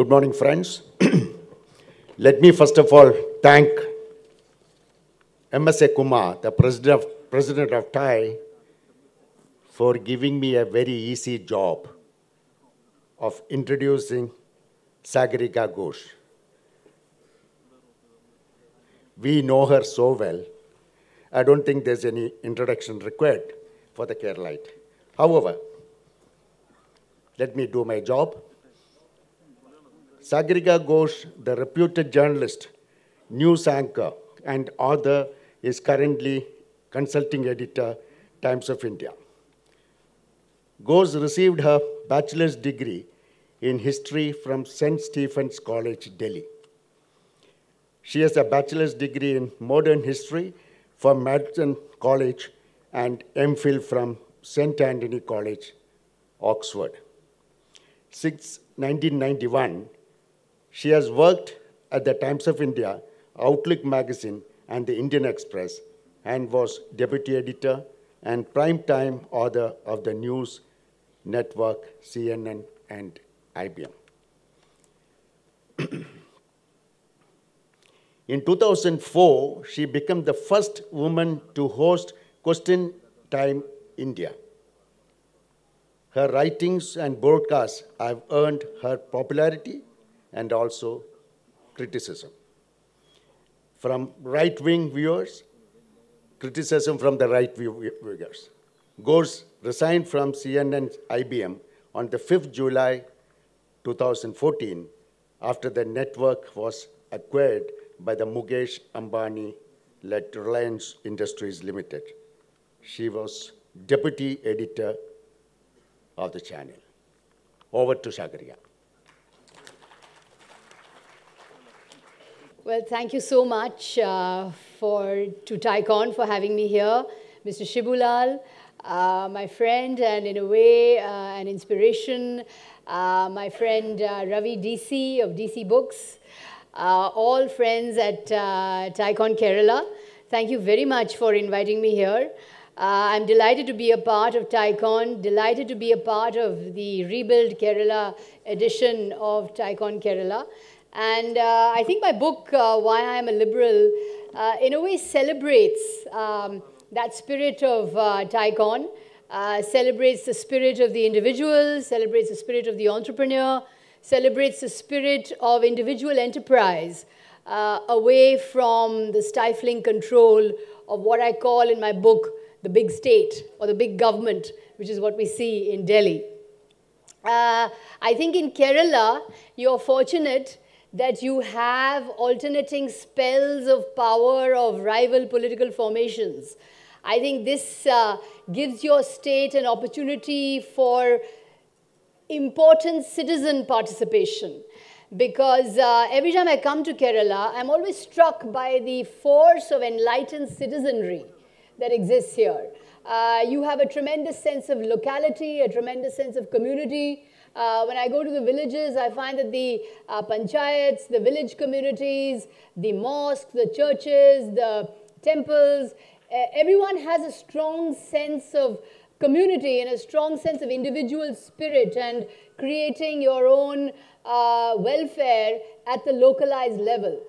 Good morning, friends. Let me first of all thank M.S.A. Kumar, the president of TiE, for giving me a very easy job of introducing Sagarika Ghose. We know her so well. I don't think there's any introduction required for the Keralite. However, let me do my job. Sagarika Ghose, the reputed journalist, news anchor, and author, is currently consulting editor, Times of India. Ghose received her bachelor's degree in history from St. Stephen's College, Delhi. She has a bachelor's degree in modern history from Madison College and MPhil from St. Anthony College, Oxford. Since 1991, she has worked at the Times of India, Outlook magazine, and the Indian Express, and was deputy editor and primetime author of the news network CNN and IBM. In 2004, she became the first woman to host Question Time India. Her writings and broadcasts have earned her popularity and also criticism. From right-wing viewers, criticism from the right viewers. Ghose resigned from CNN IBM on the 5th July 2014 after the network was acquired by the Mukesh Ambani-led Reliance Industries Limited. She was deputy editor of the channel. Over to Sagarika. Well, thank you so much to TiEcon for having me here. Mr. Shibulal, my friend and in a way an inspiration, my friend Ravi DC of DC Books, all friends at TiEcon Kerala. Thank you very much for inviting me here. I'm delighted to be a part of TiEcon, delighted to be a part of the Rebuild Kerala edition of TiEcon Kerala. And I think my book, Why I Am a Liberal, in a way celebrates that spirit of TiEcon, celebrates the spirit of the individual, celebrates the spirit of the entrepreneur, celebrates the spirit of individual enterprise, away from the stifling control of what I call in my book, the big state or the big government, which is what we see in Delhi. I think in Kerala, you're fortunate that you have alternating spells of power of rival political formations. I think this gives your state an opportunity for important citizen participation, because every time I come to Kerala, I'm always struck by the force of enlightened citizenry that exists here. You have a tremendous sense of locality, a tremendous sense of community. When I go to the villages, I find that the panchayats, the village communities, the mosques, the churches, the temples, everyone has a strong sense of community and a strong sense of individual spirit and creating your own welfare at the localized level.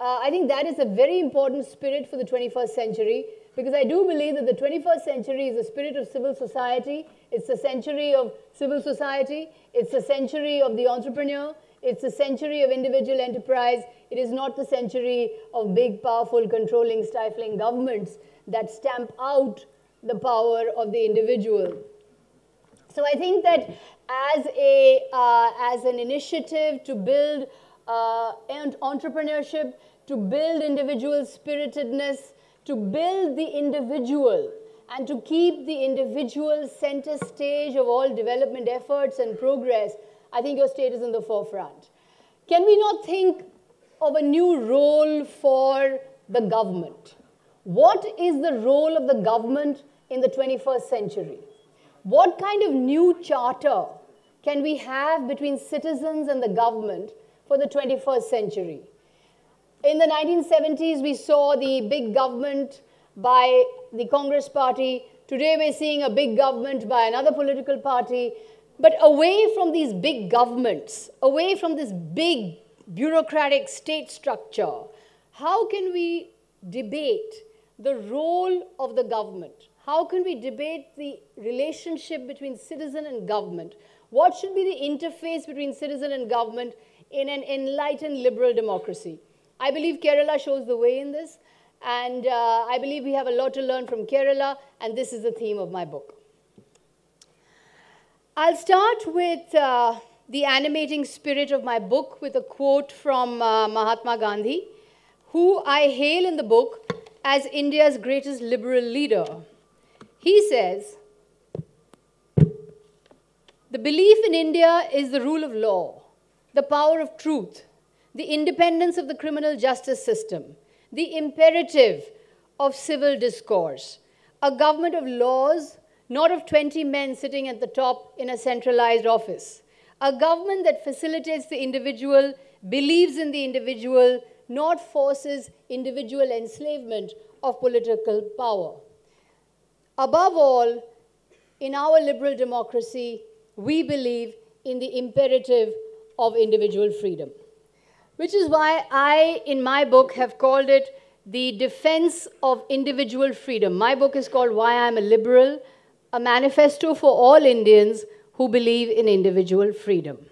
I think that is a very important spirit for the 21st century, because I do believe that the 21st century is the spirit of civil society. It's the century of civil society. It's the century of the entrepreneur. It's the century of individual enterprise. It is not the century of big, powerful, controlling, stifling governments that stamp out the power of the individual. So I think that as an initiative to build entrepreneurship, to build individual spiritedness, to build the individual, and to keep the individual center stage of all development efforts and progress, I think your state is in the forefront. Can we not think of a new role for the government? What is the role of the government in the 21st century? What kind of new charter can we have between citizens and the government for the 21st century? In the 1970s, we saw the big government by the Congress party. Today, we're seeing a big government by another political party. But away from these big governments, away from this big bureaucratic state structure, how can we debate the role of the government? How can we debate the relationship between citizen and government? What should be the interface between citizen and government in an enlightened liberal democracy? I believe Kerala shows the way in this, and I believe we have a lot to learn from Kerala, and this is the theme of my book. I'll start with the animating spirit of my book with a quote from Mahatma Gandhi, who I hail in the book as India's greatest liberal leader. He says, "The belief in India is the rule of law, the power of truth, the independence of the criminal justice system, the imperative of civil discourse, a government of laws, not of 20 men sitting at the top in a centralized office, a government that facilitates the individual, believes in the individual, not forces individual enslavement of political power. Above all, in our liberal democracy, we believe in the imperative of individual freedom." Which is why I, in my book, have called it the defense of individual freedom. My book is called Why I'm a Liberal, a manifesto for all Indians who believe in individual freedom.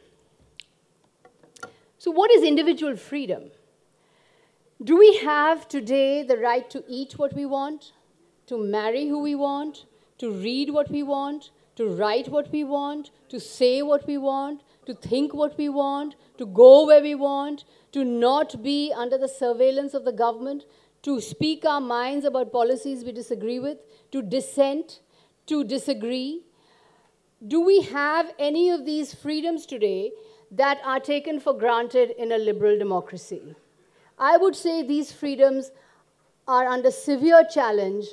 So what is individual freedom? Do we have today the right to eat what we want, to marry who we want, to read what we want, to write what we want, to say what we want, to think what we want, to go where we want, to not be under the surveillance of the government, to speak our minds about policies we disagree with, to dissent, to disagree? Do we have any of these freedoms today that are taken for granted in a liberal democracy? I would say these freedoms are under severe challenge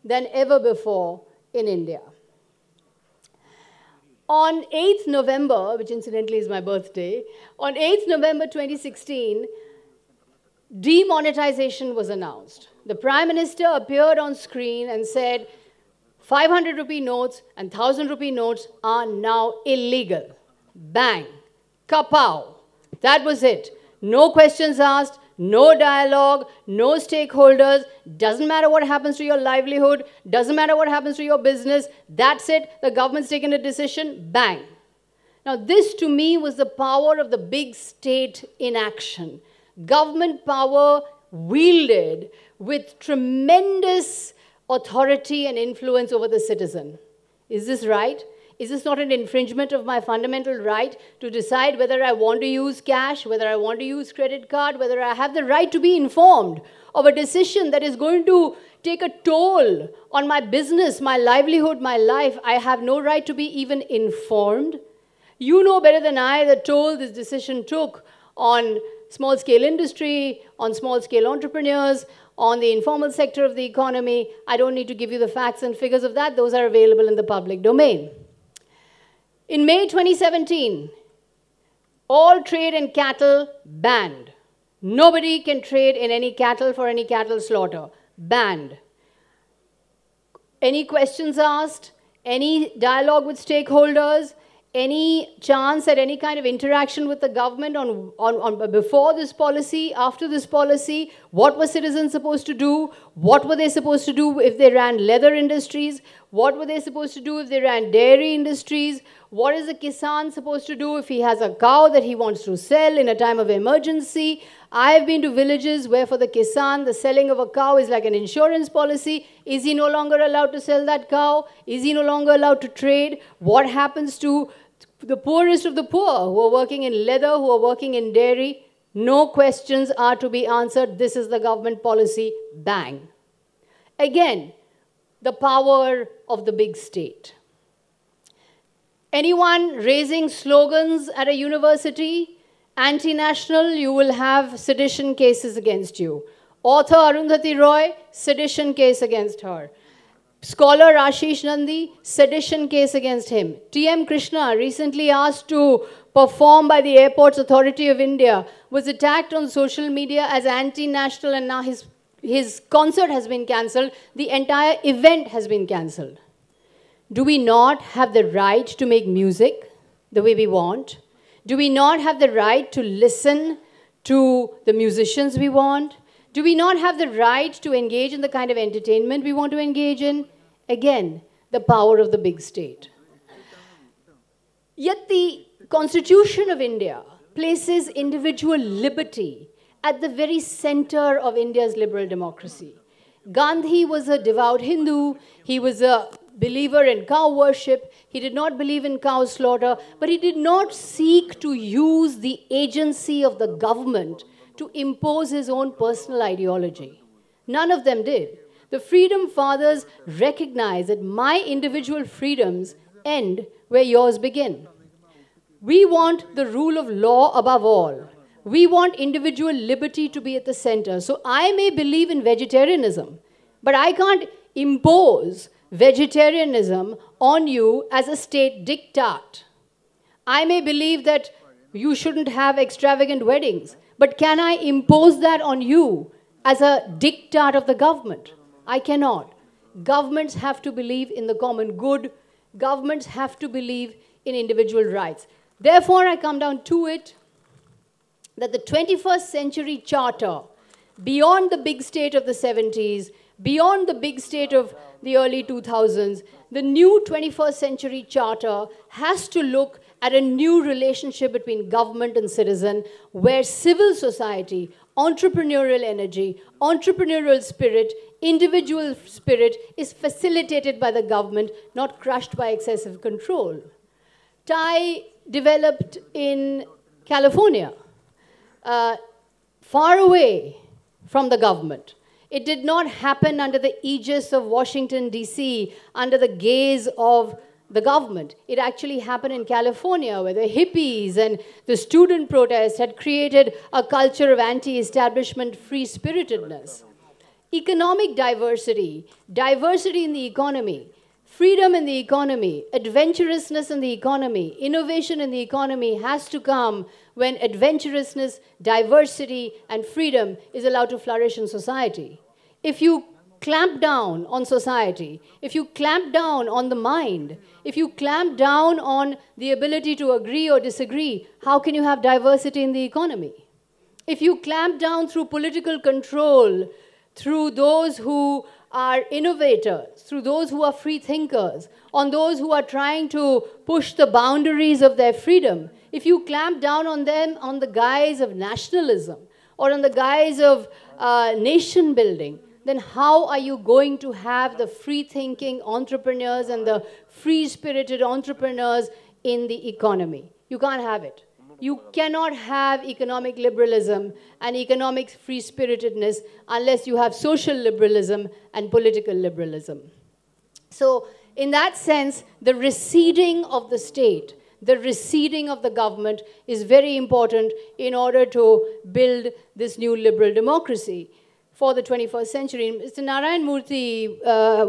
than ever before in India. On 8th November, which incidentally is my birthday, on 8th November 2016, demonetization was announced. The Prime Minister appeared on screen and said, 500 rupee notes and 1,000 rupee notes are now illegal. Bang. Kapow. That was it. No questions asked, no dialogue, no stakeholders. Doesn't matter what happens to your livelihood. Doesn't matter what happens to your business. That's it. The government's taken a decision. Bang. Now, this to me was the power of the big state in action. Government power wielded with tremendous authority and influence over the citizen. Is this right? Is this not an infringement of my fundamental right to decide whether I want to use cash, whether I want to use credit card, whether I have the right to be informed of a decision that is going to take a toll on my business, my livelihood, my life? I have no right to be even informed. You know better than I the toll this decision took on small-scale industry, on small-scale entrepreneurs, on the informal sector of the economy. I don't need to give you the facts and figures of that. Those are available in the public domain. In May 2017, all trade in cattle banned. Nobody can trade in any cattle for any cattle slaughter. Banned. Any questions asked, any dialogue with stakeholders, any chance at any kind of interaction with the government on before this policy, after this policy, what were citizens supposed to do? What were they supposed to do if they ran leather industries? What were they supposed to do if they ran dairy industries? What is a Kisan supposed to do if he has a cow that he wants to sell in a time of emergency? I have been to villages where for the Kisan, the selling of a cow is like an insurance policy. Is he no longer allowed to sell that cow? Is he no longer allowed to trade? What happens to the poorest of the poor who are working in leather, who are working in dairy? No questions are to be answered. This is the government policy. Bang. Again, the power of the big state. Anyone raising slogans at a university, anti-national, you will have sedition cases against you. Author Arundhati Roy, sedition case against her. Scholar Ashish Nandi, sedition case against him. T.M. Krishna, recently asked to perform by the Airports Authority of India, was attacked on social media as anti-national, and now his concert has been cancelled. The entire event has been cancelled. Do we not have the right to make music? the way we want? Do we not have the right to listen to the musicians we want? Do we not have the right to engage in the kind of entertainment we want to engage in? Again, the power of the big state. Yet the Constitution of India places individual liberty at the very center of India's liberal democracy. Gandhi was a devout Hindu. He was a believer in cow worship. He did not believe in cow slaughter, but he did not seek to use the agency of the government to impose his own personal ideology. None of them did. The Freedom Fathers recognized that my individual freedoms end where yours begin. We want the rule of law above all. We want individual liberty to be at the center. So I may believe in vegetarianism, but I can't impose vegetarianism on you as a state diktat. I may believe that you shouldn't have extravagant weddings, but can I impose that on you as a diktat of the government? I cannot. Governments have to believe in the common good. Governments have to believe in individual rights. Therefore, I come down to it that the 21st century charter, beyond the big state of the 70s, beyond the big state of the early 2000s, the new 21st century charter has to look at a new relationship between government and citizen, where civil society, entrepreneurial energy, entrepreneurial spirit, individual spirit is facilitated by the government, not crushed by excessive control. TiE developed in California, far away from the government. It did not happen under the aegis of Washington, D.C., under the gaze of the government. It actually happened in California, where the hippies and the student protests had created a culture of anti-establishment free-spiritedness. Economic diversity, diversity in the economy, freedom in the economy, adventurousness in the economy, innovation in the economy has to come when adventurousness, diversity, and freedom is allowed to flourish in society. If you clamp down on society, if you clamp down on the mind, if you clamp down on the ability to agree or disagree, how can you have diversity in the economy? If you clamp down through political control, through those who are innovators, through those who are free thinkers, on those who are trying to push the boundaries of their freedom, if you clamp down on them on the guise of nationalism or on the guise of nation building, then how are you going to have the free-thinking entrepreneurs and the free-spirited entrepreneurs in the economy? You can't have it. You cannot have economic liberalism and economic free-spiritedness unless you have social liberalism and political liberalism. So in that sense, the receding of the state, the receding of the government is very important in order to build this new liberal democracy for the 21st century. Mr. Narayan Murthy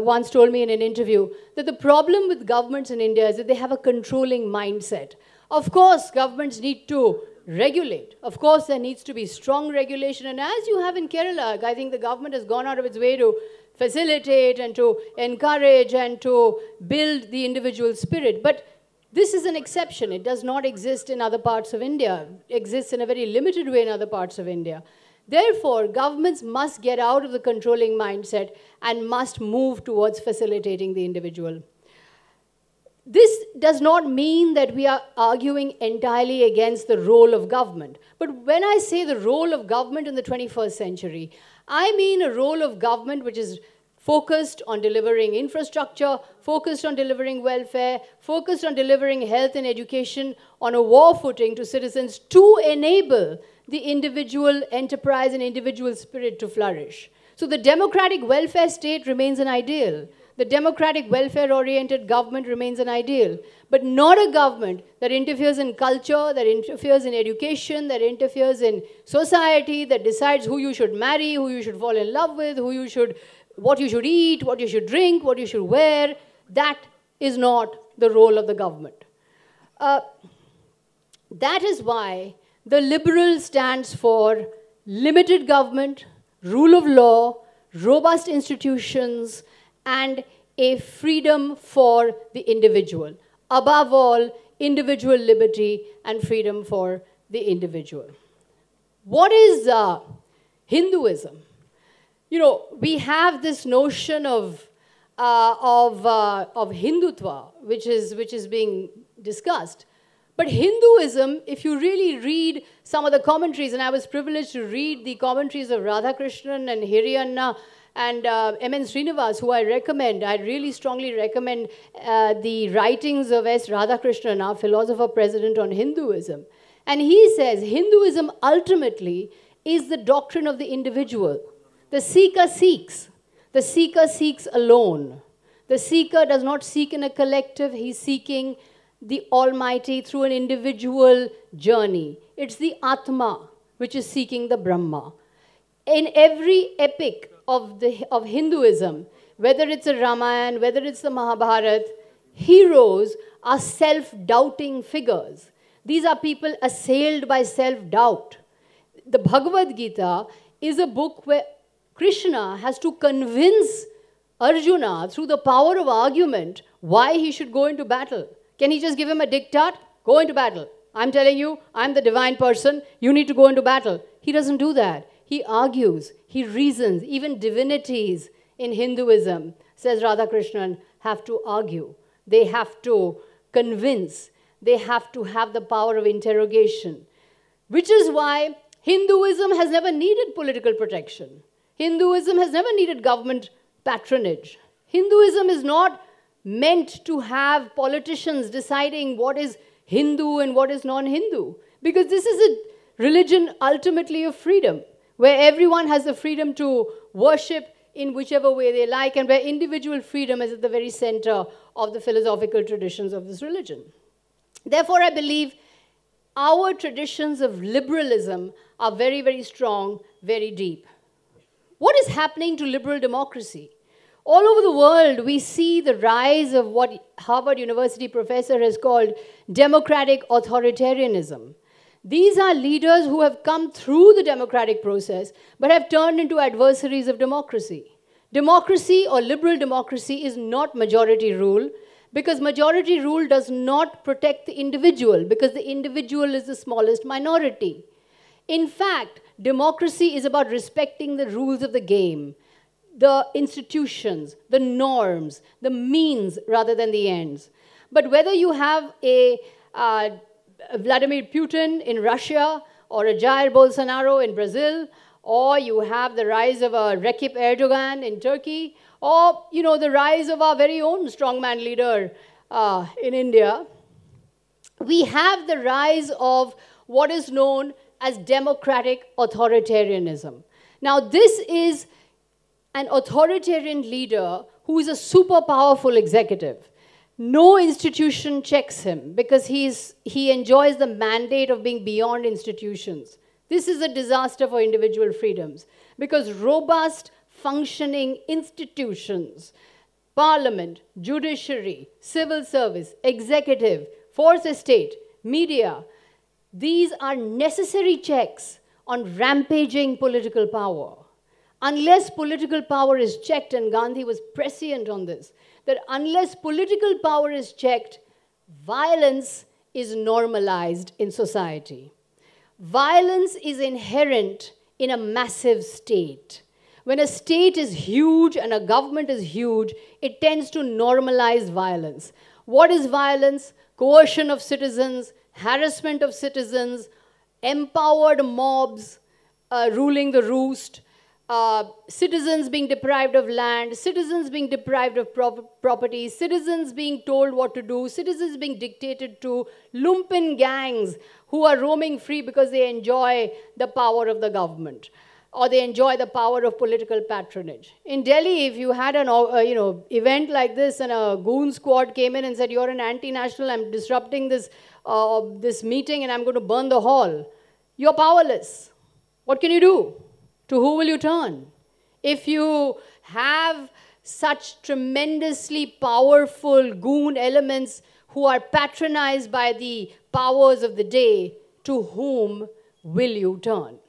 once told me in an interview that the problem with governments in India is that they have a controlling mindset. Of course, governments need to regulate. Of course, there needs to be strong regulation. And as you have in Kerala, I think the government has gone out of its way to facilitate and to encourage and to build the individual spirit. But this is an exception. It does not exist in other parts of India. It exists in a very limited way in other parts of India. Therefore, governments must get out of the controlling mindset and must move towards facilitating the individual. This does not mean that we are arguing entirely against the role of government. But when I say the role of government in the 21st century, I mean a role of government which is focused on delivering infrastructure, focused on delivering welfare, focused on delivering health and education on a war footing to citizens to enable the individual enterprise and individual spirit to flourish. So the democratic welfare state remains an ideal. The democratic welfare-oriented government remains an ideal, but not a government that interferes in culture, that interferes in education, that interferes in society, that decides who you should marry, who you should fall in love with, what you should eat, what you should drink, what you should wear. That is not the role of the government. That is why the liberal stands for limited government, rule of law, robust institutions, and a freedom for the individual. Above all, individual liberty and freedom for the individual. What is Hinduism? You know, we have this notion of Hindutva, which is being discussed. But Hinduism, if you really read some of the commentaries, and I was privileged to read the commentaries of Radhakrishnan and Hiriyanna and M.N. Srinivas, who I really strongly recommend the writings of S. Radhakrishnan, our philosopher president on Hinduism. And he says Hinduism ultimately is the doctrine of the individual. The seeker seeks. The seeker seeks alone. The seeker does not seek in a collective. He's seeking the Almighty through an individual journey. It's the Atma which is seeking the Brahma. In every epic of Hinduism, whether it's a Ramayana, whether it's the Mahabharata, heroes are self-doubting figures. These are people assailed by self-doubt. The Bhagavad Gita is a book where Krishna has to convince Arjuna through the power of argument why he should go into battle. Can he just give him a diktat? Go into battle. I'm telling you, I'm the divine person. You need to go into battle. He doesn't do that. He argues. He reasons. Even divinities in Hinduism, says Radhakrishnan, have to argue. They have to convince. They have to have the power of interrogation. Which is why Hinduism has never needed political protection. Hinduism has never needed government patronage. Hinduism is not meant to have politicians deciding what is Hindu and what is non-Hindu. Because this is a religion ultimately of freedom, where everyone has the freedom to worship in whichever way they like, and where individual freedom is at the very center of the philosophical traditions of this religion. Therefore, I believe our traditions of liberalism are very, very strong, very deep. What is happening to liberal democracy? All over the world, we see the rise of what Harvard University professor has called democratic authoritarianism. These are leaders who have come through the democratic process, but have turned into adversaries of democracy. Democracy or liberal democracy is not majority rule, because majority rule does not protect the individual, because the individual is the smallest minority. In fact, democracy is about respecting the rules of the game, the institutions, the norms, the means rather than the ends. But whether you have a Vladimir Putin in Russia, or a Jair Bolsonaro in Brazil, or you have the rise of a Recep Erdogan in Turkey, or the rise of our very own strongman leader in India, we have the rise of what is known as democratic authoritarianism. Now, this is an authoritarian leader who is a super powerful executive. No institution checks him because he enjoys the mandate of being beyond institutions. This is a disaster for individual freedoms, because robust, functioning institutions, parliament, judiciary, civil service, executive, fourth estate, media, these are necessary checks on rampaging political power. Unless political power is checked, and Gandhi was prescient on this, that unless political power is checked, violence is normalized in society. Violence is inherent in a massive state. When a state is huge and a government is huge, it tends to normalize violence. What is violence? Coercion of citizens, harassment of citizens, empowered mobs ruling the roost, citizens being deprived of land, citizens being deprived of property, citizens being told what to do, citizens being dictated to, lumpen gangs who are roaming free because they enjoy the power of the government, or they enjoy the power of political patronage. In Delhi, if you had an event like this and a goon squad came in and said, "You're an anti-national, I'm disrupting this meeting and I'm going to burn the hall," you're powerless. What can you do? To who will you turn? If you have such tremendously powerful goon elements who are patronized by the powers of the day, to whom will you turn?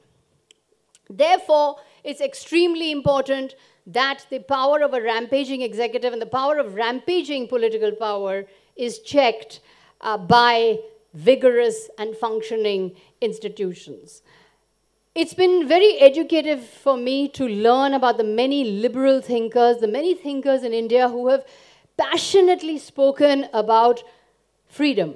Therefore, it's extremely important that the power of a rampaging executive and the power of rampaging political power is checked by vigorous and functioning institutions. It's been very educative for me to learn about the many liberal thinkers, the many thinkers in India who have passionately spoken about freedom.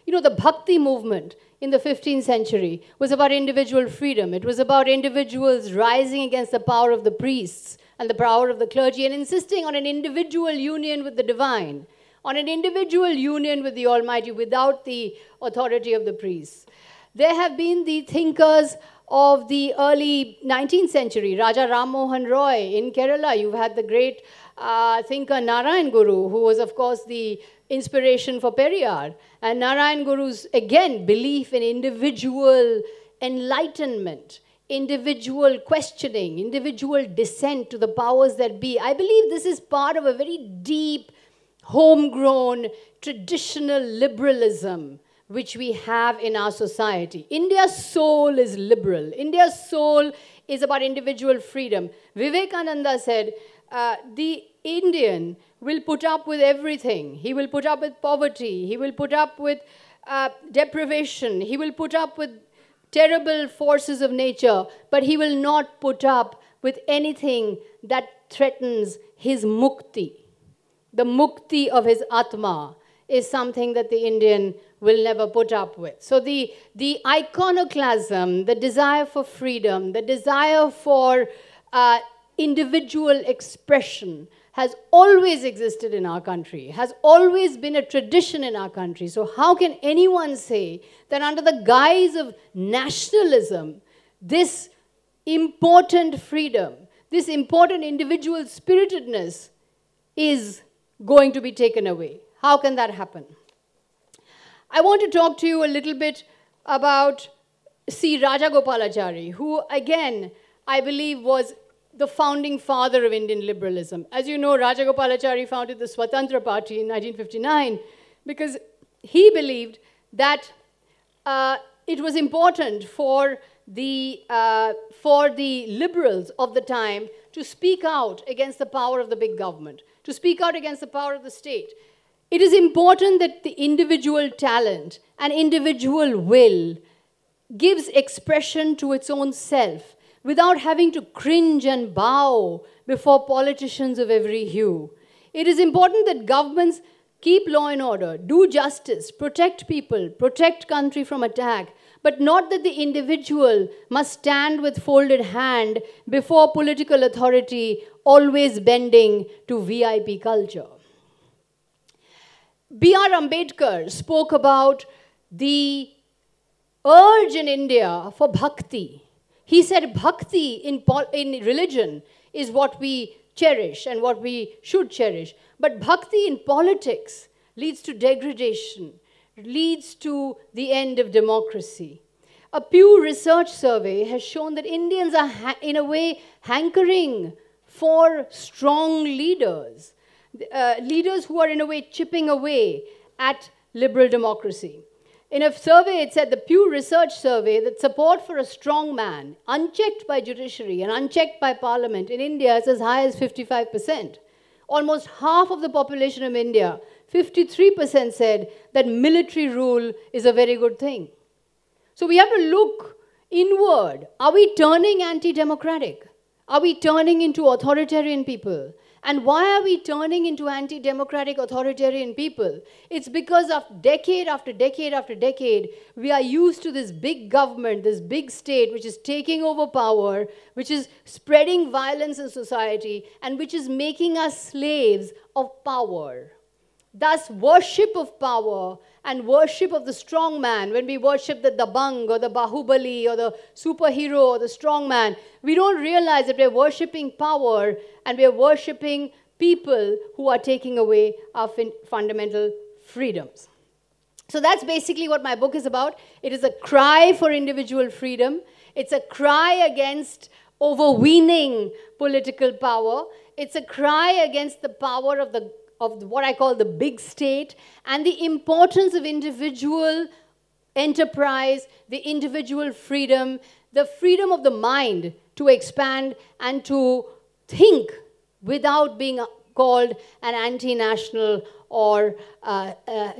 You know, the Bhakti movement in the 15th century was about individual freedom. It was about individuals rising against the power of the priests and the power of the clergy and insisting on an individual union with the divine, on an individual union with the Almighty without the authority of the priests. There have been the thinkers of the early 19th century, Raja Ram Mohan Roy in Kerala. You've had the great thinker Narayan Guru, who was, of course, the inspiration for Periyar. And Narayan Guru's, again, belief in individual enlightenment, individual questioning, individual descent to the powers that be. I believe this is part of a very deep, homegrown, traditional liberalism which we have in our society. India's soul is liberal. India's soul is about individual freedom. Vivekananda said, the Indian will put up with everything. He will put up with poverty. He will put up with deprivation. He will put up with terrible forces of nature, but he will not put up with anything that threatens his mukti. The mukti of his Atma is something that the Indian will never put up with. So the iconoclasm, the desire for freedom, the desire for individual expression has always existed in our country, has always been a tradition in our country. So how can anyone say that under the guise of nationalism, this important freedom, this important individual spiritedness is going to be taken away? How can that happen? I want to talk to you a little bit about C. Rajagopalachari, who, again, I believe was the founding father of Indian liberalism. As you know, Rajagopalachari founded the Swatantra Party in 1959 because he believed that it was important for the liberals of the time to speak out against the power of the big government, to speak out against the power of the state. It is important that the individual talent and individual will gives expression to its own self without having to cringe and bow before politicians of every hue. It is important that governments keep law and order, do justice, protect people, protect country from attack, but not that the individual must stand with folded hand before political authority, always bending to VIP culture. B.R. Ambedkar spoke about the urge in India for bhakti. He said bhakti in religion is what we cherish and what we should cherish. But bhakti in politics leads to degradation, leads to the end of democracy. A Pew Research survey has shown that Indians are, in a way, hankering for strong leaders. Leaders who are, in a way, chipping away at liberal democracy. In a survey, it said, the Pew Research survey, that support for a strong man, unchecked by judiciary and unchecked by parliament, in India is as high as 55%. Almost half of the population of India, 53%, said that military rule is a very good thing. So we have to look inward. Are we turning anti-democratic? Are we turning into authoritarian people? And why are we turning into anti-democratic authoritarian people? It's because of decade after decade after decade, we are used to this big government, this big state, which is taking over power, which is spreading violence in society, and which is making us slaves of power. Thus, worship of power and worship of the strong man, when we worship the Dabang or the Bahubali or the superhero or the strong man, we don't realize that we're worshipping power and we're worshipping people who are taking away our fundamental freedoms. So that's basically what my book is about. It is a cry for individual freedom. It's a cry against overweening political power. It's a cry against the power of what I call the big state, and the importance of individual enterprise, the individual freedom, the freedom of the mind to expand and to think without being called an anti-national or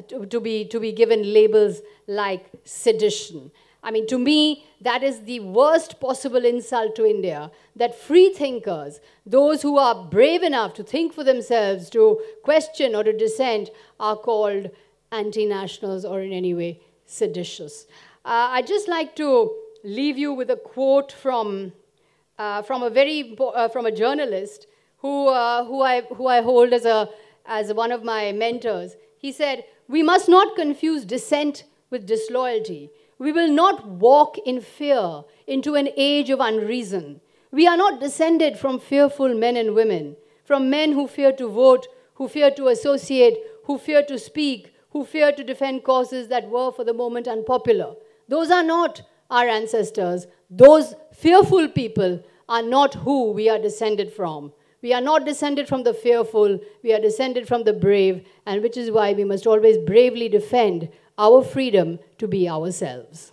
to be given labels like sedition. I mean, to me, that is the worst possible insult to India, that free thinkers, those who are brave enough to think for themselves, to question or to dissent, are called anti-nationals or in any way seditious. I'd just like to leave you with a quote from a journalist who I hold as one of my mentors. He said, "We must not confuse dissent with disloyalty. We will not walk in fear into an age of unreason. We are not descended from fearful men and women, from men who fear to vote, who fear to associate, who fear to speak, who fear to defend causes that were for the moment unpopular. Those are not our ancestors. Those fearful people are not who we are descended from. We are not descended from the fearful, we are descended from the brave, and which is why we must always bravely defend our freedom to be ourselves."